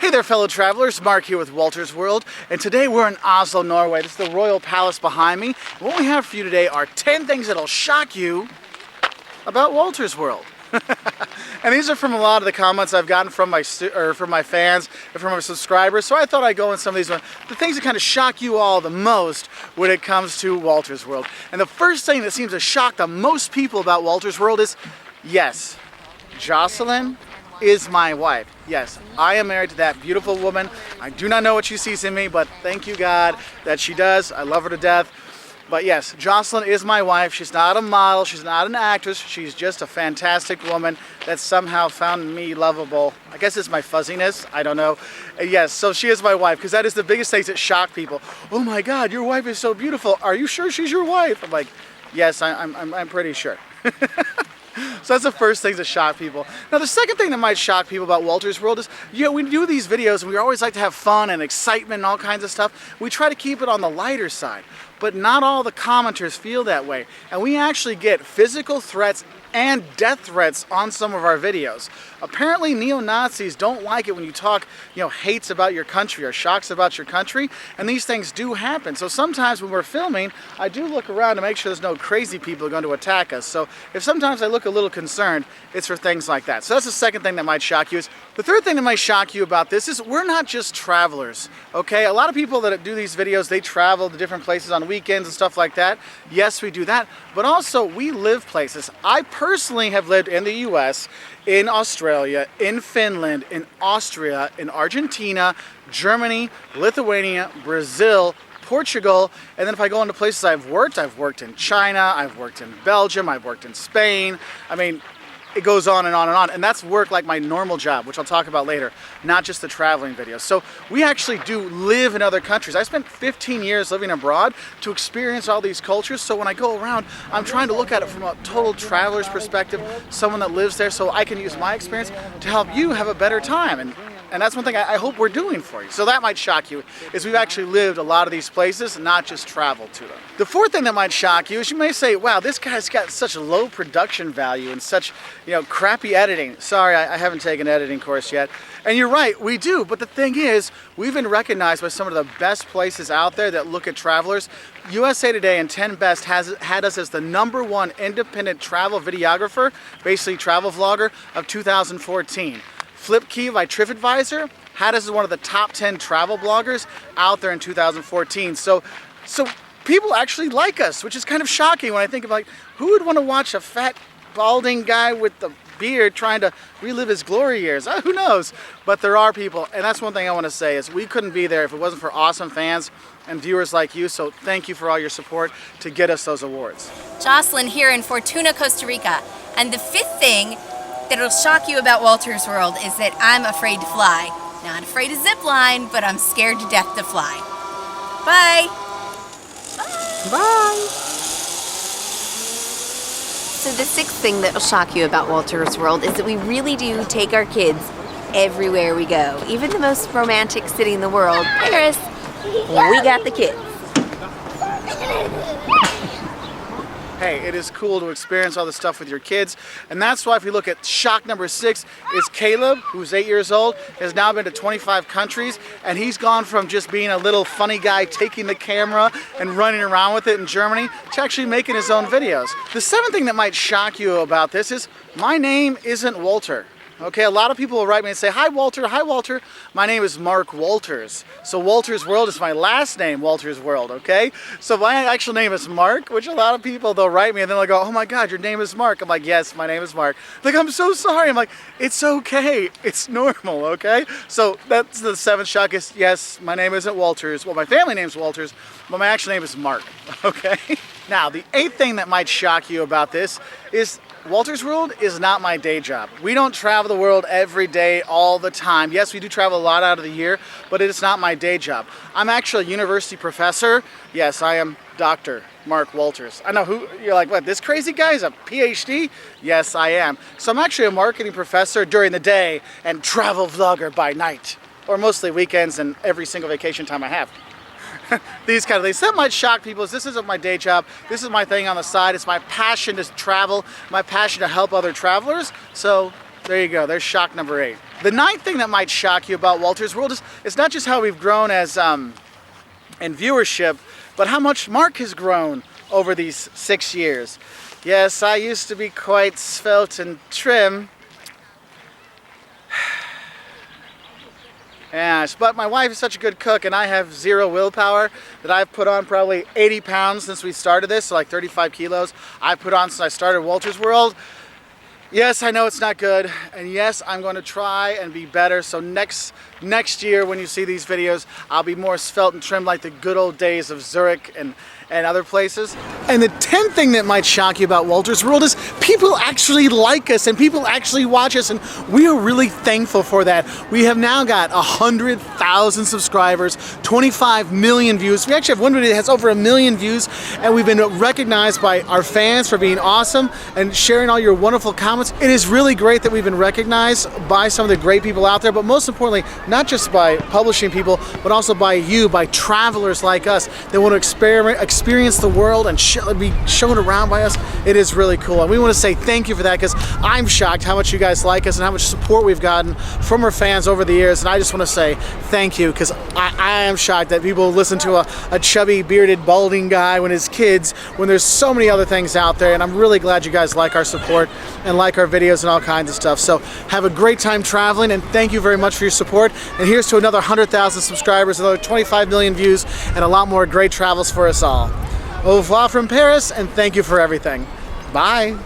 Hey there, fellow travelers. Mark here with Wolters World, and today we're in Oslo, Norway. This is the Royal Palace behind me. And what we have for you today are 10 things that'll shock you about Wolters World. And these are from a lot of the comments I've gotten from my fans and from my subscribers, so I thought I'd go in some of these ones. The things that kind of shock you all the most when it comes to Wolters World. And the first thing that seems to shock the most people about Wolters World is, yes, Jocelyn is my wife. Yes, I am married to that beautiful woman. I do not know what she sees in me, but thank you God that she does. I love her to death. But yes, Jocelyn is my wife. She's not a model, she's not an actress, she's just a fantastic woman that somehow found me lovable. I guess it's my fuzziness, I don't know. Yes, so she is my wife, because that is the biggest thing that shock people. Oh my God, your wife is so beautiful. Are you sure she's your wife? I'm like, yes, I'm pretty sure. So that's the first thing that shock people. Now the second thing that might shock people about Wolters World is, you know, we do these videos and we always like to have fun and excitement and all kinds of stuff. We try to keep it on the lighter side, but not all the commenters feel that way. And we actually get physical threats and death threats on some of our videos. Apparently neo-Nazis don't like it when you talk, hates about your country or shocks about your country, and these things do happen. So sometimes when we're filming, I do look around to make sure there's no crazy people going to attack us. So if sometimes I look a little concerned, it's for things like that. So that's the second thing that might shock you. The third thing that might shock you about this is we're not just travelers, okay? A lot of people that do these videos, they travel to different places on weekends and stuff like that. Yes, we do that, but also we live places. I personally have lived in the US, in Australia, in Finland, in Austria, in Argentina, Germany, Lithuania, Brazil, Portugal, and then if I go into places I've worked in China, I've worked in Belgium, I've worked in Spain. I mean, it goes on and on and on, and that's work like my normal job, which I'll talk about later, not just the traveling videos. So we actually do live in other countries. I spent 15 years living abroad to experience all these cultures, so when I go around, I'm trying to look at it from a total traveler's perspective, someone that lives there, so I can use my experience to help you have a better time. And that's one thing I hope we're doing for you. So that might shock you, is we've actually lived a lot of these places, not just traveled to them. The fourth thing that might shock you is you may say, wow, this guy's got such low production value and such, crappy editing. Sorry, I haven't taken an editing course yet. And you're right, we do. But the thing is, we've been recognized by some of the best places out there that look at travelers. USA Today and 10 Best had us as the #1 independent travel videographer, basically travel vlogger of 2014. FlipKey by TripAdvisor had us as one of the top 10 travel bloggers out there in 2014. So people actually like us, which is kind of shocking when I think of, like, who would want to watch a fat, balding guy with the beard trying to relive his glory years? Who knows? But there are people, and that's one thing I want to say, is we couldn't be there if it wasn't for awesome fans and viewers like you, so thank you for all your support to get us those awards. Jocelyn here in Fortuna, Costa Rica. And the fifth thing that'll shock you about Wolters World is that I'm afraid to fly. Not afraid to zip line, but I'm scared to death to fly. Bye. Bye. Bye. So the sixth thing that will shock you about Wolters World is that we really do take our kids everywhere we go. Even the most romantic city in the world, Paris, we got the kids. Hey, it is cool to experience all this stuff with your kids, and that's why if you look at shock number 6 is Caleb, who's 8 years old, has now been to 25 countries, and he's gone from just being a little funny guy taking the camera and running around with it in Germany to actually making his own videos. The seventh thing that might shock you about this is my name isn't Wolter. Okay, a lot of people will write me and say, hi Wolter, hi Wolter. My name is Mark Wolters. So Wolters World is my last name, Wolters World, okay? So my actual name is Mark, which a lot of people, they'll write me and then they'll go, oh my God, your name is Mark. I'm like, yes, my name is Mark. Like, I'm so sorry. I'm like, it's okay. It's normal, okay? So that's the seventh shock is, yes, my name isn't Wolters. Well, my family name's Wolters, but my actual name is Mark, okay? Now, the eighth thing that might shock you about this is Wolters World is not my day job. We don't travel the world every day, all the time. Yes, we do travel a lot out of the year, but it's not my day job. I'm actually a university professor. Yes, I am Dr. Mark Wolters. I know who, you're like, what, this crazy guy's a PhD? Yes, I am. So I'm actually a marketing professor during the day and travel vlogger by night, or mostly weekends and every single vacation time I have. These kind of things. That might shock people. This isn't my day job. This is my thing on the side. It's my passion to travel, my passion to help other travelers. So There you go. There's shock number 8. The 9th thing that might shock you about Wolters World is it's not just how we've grown as in viewership, but how much Mark has grown over these 6 years. Yes, I used to be quite svelte and trim. Yes, but my wife is such a good cook and I have zero willpower that I've put on probably 80 pounds since we started this, so like 35 kilos I've put on since I started Wolters World. Yes, I know it's not good, and yes, I'm going to try and be better, so next year when you see these videos, I'll be more svelte and trim like the good old days of Zurich and other places. And the 10th thing that might shock you about Wolters World is people actually like us and people actually watch us, and we are really thankful for that. We have now got 100,000 subscribers, 25 million views. We actually have one video that has over 1 million views, and we've been recognized by our fans for being awesome and sharing all your wonderful comments. It is really great that we've been recognized by some of the great people out there, but most importantly, not just by publishing people, but also by you, by travelers like us that want to experience the world and be shown around by us. It is really cool, and we want to say thank you for that, because I'm shocked how much you guys like us and how much support we've gotten from our fans over the years, and I just want to say thank you, because I am shocked that people listen to a chubby, bearded, balding guy when his kids, when there's so many other things out there, and I'm really glad you guys like our support and like our videos and all kinds of stuff. So have a great time traveling, and thank you very much for your support, and here's to another 100,000 subscribers, another 25 million views, and a lot more great travels for us all. Au revoir from Paris, and thank you for everything. Bye.